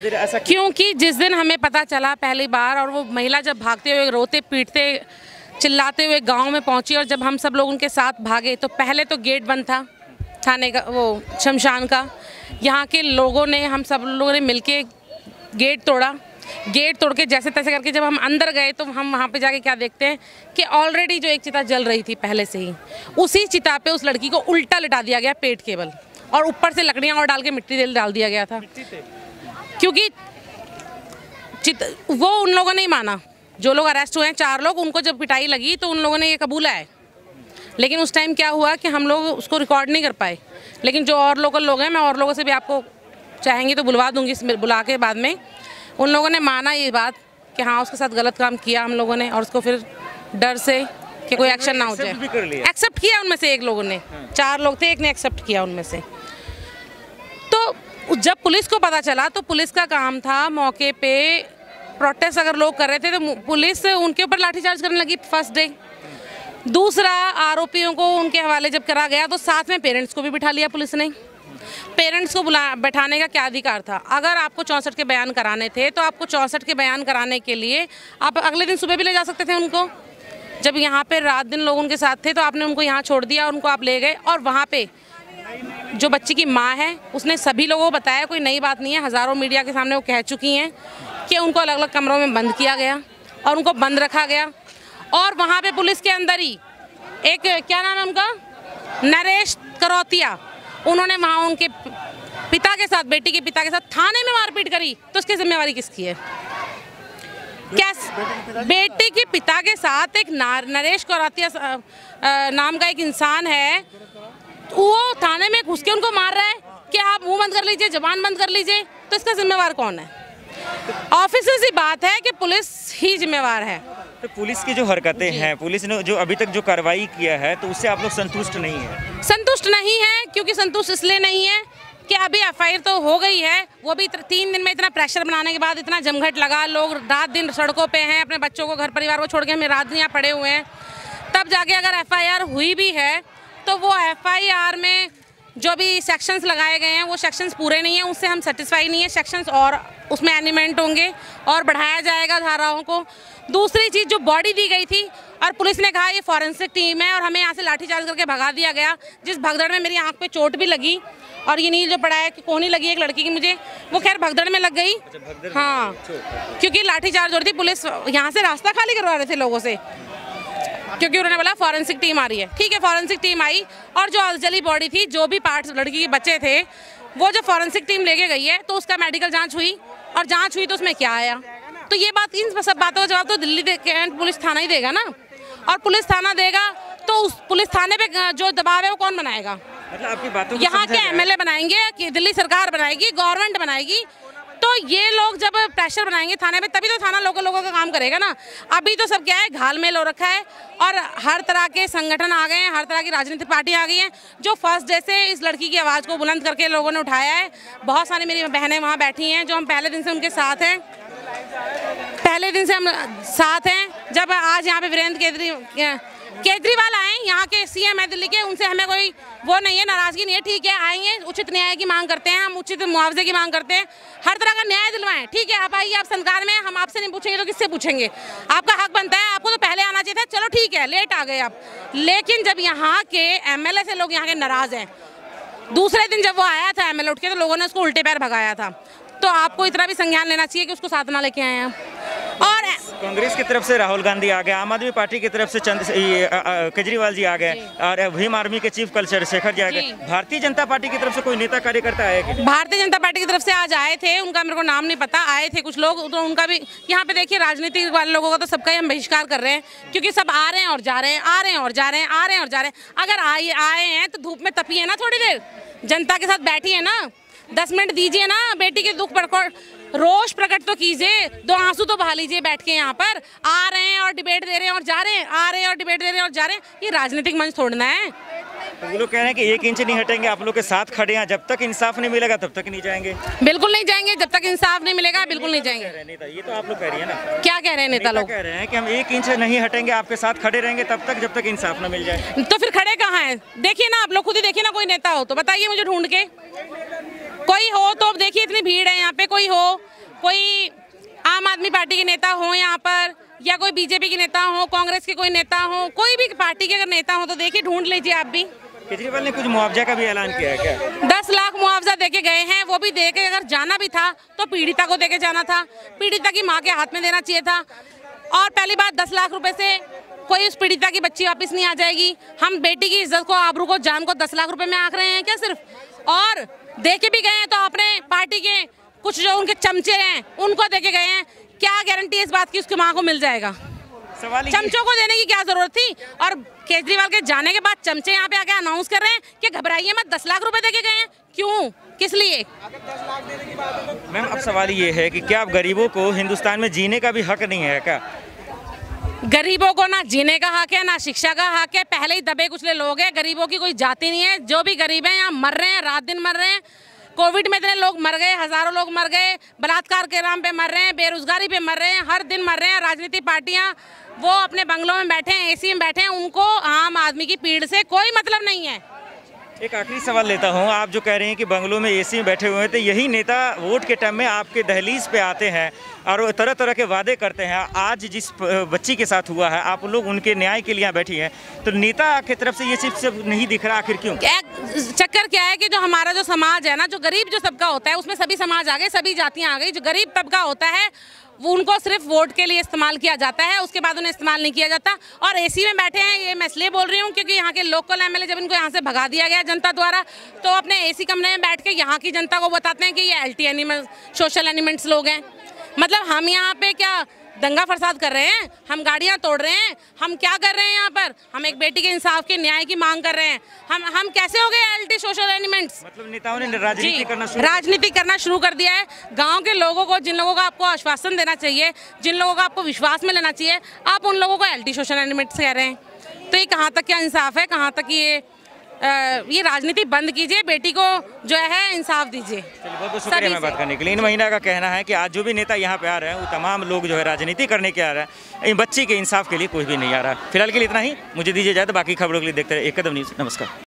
क्योंकि जिस दिन हमें पता चला पहली बार और वो महिला जब भागते हुए रोते पीटते चिल्लाते हुए गांव में पहुंची और जब हम सब लोग उनके साथ भागे तो पहले तो गेट बंद था थाने का, वो शमशान का। यहाँ के लोगों ने, हम सब लोगों ने मिलके गेट तोड़ा। गेट तोड़ के जैसे तैसे करके जब हम अंदर गए तो हम वहाँ पे जाके क्या देखते हैं कि ऑलरेडी जो एक चिता जल रही थी पहले से ही, उसी चिता पे उस लड़की को उल्टा लिटा दिया गया, पेट केवल, और ऊपर से लकड़ियाँ और डाल के मिट्टी तेल डाल दिया गया था। क्योंकि वो उन लोगों ने ही माना, जो लोग अरेस्ट हुए हैं 4 लोग, उनको जब पिटाई लगी तो उन लोगों ने ये कबूला है। लेकिन उस टाइम क्या हुआ कि हम लोग उसको रिकॉर्ड नहीं कर पाए। लेकिन जो और लोकल लोग हैं, मैं और लोगों से भी आपको चाहेंगे तो बुलवा दूंगी, बुला के बाद में। उन लोगों ने माना ये बात कि हाँ उसके साथ गलत काम किया हम लोगों ने, और उसको फिर डर से कि कोई एक्शन ना हो जाए एक्सेप्ट किया उनमें से एक लोगों ने। 4 लोग थे, एक ने एक्सेप्ट किया उनमें से। तो जब पुलिस को पता चला तो पुलिस का काम था मौके पे, प्रोटेस्ट अगर लोग कर रहे थे तो पुलिस उनके ऊपर लाठीचार्ज करने लगी फर्स्ट डे। दूसरा, आरोपियों को उनके हवाले जब करा गया तो साथ में पेरेंट्स को भी बिठा लिया पुलिस ने। पेरेंट्स को बैठाने का क्या अधिकार था? अगर आपको 64 के बयान कराने थे तो आपको 64 के बयान कराने के लिए आप अगले दिन सुबह भी ले जा सकते थे उनको। जब यहाँ पे रात दिन लोग उनके साथ थे तो आपने उनको यहाँ छोड़ दिया और उनको आप ले गए। और वहाँ पे जो बच्ची की माँ है उसने सभी लोगों को बताया, कोई नई बात नहीं है, हज़ारों मीडिया के सामने वो कह चुकी हैं कि उनको अलग अलग कमरों में बंद किया गया और उनको बंद रखा गया। और वहाँ पे पुलिस के अंदर ही एक, क्या नाम है उनका, नरेश करौतिया, उन्होंने वहाँ उनके पिता के साथ, बेटी के पिता के साथ थाने में मारपीट करी। तो उसकी जिम्मेवारी किसकी है? क्या बेटी के पिता के साथ एक नरेश करौतिया नाम का एक इंसान है, वो थाने में घुस के उनको मार रहा है कि आप मुंह बंद कर लीजिए, जबान बंद कर लीजिए। तो इसका जिम्मेवार कौन है? ऑफिसर्स की बात है कि पुलिस ही जिम्मेवार है। तो पुलिस की जो हरकतें हैं, पुलिस ने जो अभी तक जो कार्रवाई किया है, तो उससे आप लोग संतुष्ट नहीं है? संतुष्ट नहीं है, क्योंकि संतुष्ट इसलिए नहीं है कि अभी एफआईआर तो हो गई है, वो भी 3 दिन में इतना प्रेशर बनाने के बाद, इतना जमघट लगा, लोग रात दिन सड़कों पे हैं, अपने बच्चों को, घर परिवार को छोड़ के हमें रात दिन यहाँ पड़े हुए हैं। तब जाके अगर एफआईआर हुई भी है तो वो एफआईआर में जो भी सेक्शंस लगाए गए हैं वो सेक्शंस पूरे नहीं हैं, उससे हम सेटिस्फाई नहीं है। सेक्शंस और उसमें एनिमेंट होंगे और बढ़ाया जाएगा धाराओं को। दूसरी चीज़, जो बॉडी दी गई थी और पुलिस ने कहा ये फॉरेंसिक टीम है और हमें यहाँ से लाठीचार्ज करके भगा दिया गया, जिस भगदड़ में मेरी आंख पे चोट भी लगी और ये नील जो पड़ा है कि कोहनी लगी एक लड़की की मुझे, वो खैर भगदड़ में लग गई। हाँ, क्योंकि लाठीचार्ज हो रही थी, पुलिस यहाँ से रास्ता खाली करवा रहे थे लोगों से, क्योंकि उन्होंने बोला फॉरेंसिक टीम आ रही है। ठीक है, फॉरेंसिक टीम आई और जो जली बॉडी थी, जो भी पार्ट्स लड़की के बचे थे, वो जो फॉरेंसिक टीम लेके गई है तो उसका मेडिकल जांच हुई, और जांच हुई तो उसमें क्या आया? तो ये बात, इन सब बातों का जवाब तो दिल्ली कैंट पुलिस थाना ही देगा ना। और पुलिस थाना देगा तो उस पुलिस थाने पे जो दबाव है वो कौन बनाएगा? मतलब आपकी बातों को यहाँ के एमएलए बनाएंगे कि दिल्ली सरकार बनाएगी, गवर्नमेंट बनाएगी? तो ये लोग जब प्रेशर बनाएंगे थाने में, तभी तो थाना लोगों का काम करेगा ना। अभी तो सब क्या है, घालमेल हो रखा है और हर तरह के संगठन आ गए हैं, हर तरह की राजनीतिक पार्टी आ गई हैं, जो फर्स्ट डे से इस लड़की की आवाज़ को बुलंद करके लोगों ने उठाया है। बहुत सारी मेरी बहनें वहाँ बैठी हैं जो हम पहले दिन से उनके साथ हैं, पहले दिन से हम साथ हैं। जब आज यहाँ पे वीरेंद्र केजरीवाल आए, यहाँ के सीएम है दिल्ली के, उनसे हमें कोई वो नहीं है, नाराजगी नहीं है। ठीक है, आएंगे, उचित न्याय की मांग करते हैं, हम उचित मुआवजे की मांग करते हैं, हर तरह का न्याय दिलवाएं। ठीक है, आप आइए, आप सरकार में, हम आपसे नहीं पूछेंगे तो किससे पूछेंगे? आपका हक बनता है, आपको तो पहले आना चाहिए था। चलो ठीक है, लेट आ गए आप, लेकिन जब यहाँ के एमएलए से लोग यहाँ के नाराज हैं, दूसरे दिन जब वो आया था एमएलए उठ के, तो लोगों ने उसको उल्टे पैर भगाया था। तो आपको इतना भी संज्ञान लेना चाहिए कि उसको साथ ना लेके आए हैं। और कांग्रेस की तरफ से राहुल गांधी आ गए, आम आदमी पार्टी की तरफ से केजरीवाल जी आ गए, और भीम आर्मी के चीफ चंद्रशेखर जी आ गए। भारतीय जनता पार्टी की तरफ से कोई नेता कार्यकर्ता आए? भारतीय जनता पार्टी की तरफ से आज आए थे, उनका मेरे को नाम नहीं पता, आए थे कुछ लोग, तो उनका भी यहाँ पे देखिए, राजनीति वाले लोगों का तो सबका ही हम बहिष्कार कर रहे हैं, क्योंकि सब आ रहे हैं और जा रहे हैं, आ रहे हैं और जा रहे हैं, आ रहे हैं और जा रहे हैं। अगर आए हैं तो धूप में तपिए ना, थोड़ी देर जनता के साथ बैठिए ना, 10 मिनट दीजिए ना, बेटी के दुख पर रोष प्रकट तो कीजिए, 2 आंसू तो बहा लीजिए बैठ के। यहाँ पर आ रहे हैं और डिबेट दे रहे हैं और जा रहे हैं, आ रहे हैं और डिबेट दे रहे हैं और जा रहे हैं, ये राजनीतिक मंच छोड़ना है। तो वो लोग कह रहे हैं कि 1 इंच नहीं हटेंगे, आप लोग के साथ खड़े हैं, जब तक इंसाफ नहीं मिलेगा तब तक नहीं जाएंगे। बिल्कुल नहीं जाएंगे, जब तक इंसाफ नहीं मिलेगा बिल्कुल नहीं जाएंगे। ये तो आप लोग कह रही है ना? क्या कह रहे हैं नेता लोग? कह रहे हैं कि हम 1 इंच नहीं हटेंगे, आपके साथ खड़े रहेंगे तब तक जब तक इंसाफ न मिल जाए। तो फिर खड़े कहाँ हैं? देखिए ना, आप लोग खुद ही देखिए ना, कोई नेता हो तो बताइए मुझे ढूंढ के। कोई हो तो देखिए इतनी भीड़ है यहाँ पे, कोई हो, कोई आम आदमी पार्टी के नेता हो यहाँ पर, या कोई बीजेपी के नेता हो, कांग्रेस के कोई नेता हो, कोई भी पार्टी के अगर नेता हो तो देखिए ढूंढ लीजिए आप भी। केजरीवाल ने कुछ मुआवजा का भी ऐलान किया है क्या? 10 लाख मुआवजा देके गए हैं, वो भी देके अगर जाना भी था तो पीड़िता को देके जाना था, पीड़िता की माँ के हाथ में देना चाहिए था। और पहली बात 10 लाख रुपए से कोई उस पीड़िता की बच्ची वापस नहीं आ जाएगी। हम बेटी की इज्जत को, आबरू को, जान को 10 लाख रुपए में आंक रहे हैं क्या सिर्फ? और देके भी गए हैं तो अपने पार्टी के कुछ जो उनके चमचे हैं उनको देके गए हैं, क्या गारंटी है इस बात की उसकी माँ को मिल जाएगा? चमचों को देने की क्या जरूरत थी? और केजरीवाल के जाने के बाद चमचे यहाँ पे आके अनाउंस कर रहे हैं कि घबराइए मत, 10 लाख रुपए देके गए हैं। क्यों, किस लिए? मैम अब सवाल ये है कि क्या अब गरीबों को हिंदुस्तान में जीने का भी हक नहीं है क्या? गरीबों को ना जीने का हक है, ना शिक्षा का हक है। पहले ही दबे कुचले लोग हैं, गरीबों की कोई जाति नहीं है। जो भी गरीब है यहाँ मर रहे हैं, रात दिन मर रहे हैं। कोविड में इतने लोग मर गए, हजारों लोग मर गए, बलात्कार के नाम पे मर रहे हैं, बेरोजगारी पे मर रहे हैं, हर दिन मर रहे हैं। राजनीतिक पार्टियां वो अपने बंगलों में बैठे हैं, एसी में बैठे हैं, उनको आम आदमी की पीड़ से कोई मतलब नहीं है। एक आखिरी सवाल लेता हूं, आप जो कह रहे हैं कि बंगलों में एसी में बैठे हुए हैं, तो यही नेता वोट के टाइम में आपके दहलीज पे आते हैं और वो तरह तरह के वादे करते हैं। आज जिस बच्ची के साथ हुआ है, आप लोग उनके न्याय के लिए यहाँ बैठी हैं, तो नेता की तरफ से ये चीज सब नहीं दिख रहा, आखिर क्यों? चक्कर क्या है कि जो हमारा जो समाज है ना, जो गरीब जो सबका होता है, उसमें सभी समाज आ गए, सभी जातियाँ आ गई। जो गरीब तबका होता है वो उनको सिर्फ वोट के लिए इस्तेमाल किया जाता है, उसके बाद उन्हें इस्तेमाल नहीं किया जाता। और एसी में बैठे हैं, ये मैं इसलिए बोल रही हूँ क्योंकि यहाँ के लोकल एमएलए जब इनको यहाँ से भगा दिया गया जनता द्वारा, तो अपने एसी कमरे में बैठ के यहाँ की जनता को बताते हैं कि ये एल्टी एनिमल, सोशल एलिमेंट्स लोग हैं। मतलब हम यहाँ पे क्या दंगा फसाद कर रहे हैं? हम गाड़ियाँ तोड़ रहे हैं? हम क्या कर रहे हैं यहाँ पर? हम एक बेटी के इंसाफ के न्याय की मांग कर रहे हैं। हम कैसे हो गए एल्टी सोशल एलिमेंट्स? मतलब नेताओं ने राजनीति करना शुरू कर दिया है। गांव के लोगों को, जिन लोगों को आपको आश्वासन देना चाहिए, जिन लोगों को आपको विश्वास में लेना चाहिए, आप उन लोगों को एल्टी सोशल एलिमेंट्स कह रहे हैं। तो ये कहाँ तक क्या इंसाफ है? कहाँ तक ये राजनीति बंद कीजिए, बेटी को जो है इंसाफ दीजिए। चलिए, बहुत बहुत शुक्रिया हमें बात करने के लिए। इन महीना का कहना है कि आज जो भी नेता यहाँ पे आ रहे हैं वो तमाम लोग जो है राजनीति करने के आ रहे हैं, इन बच्ची के इंसाफ के लिए कोई भी नहीं आ रहा। फिलहाल के लिए इतना ही, मुझे दीजिए इजाजत। बाकी खबरों के लिए देखते रहिए एक कदम न्यूज़। नमस्कार।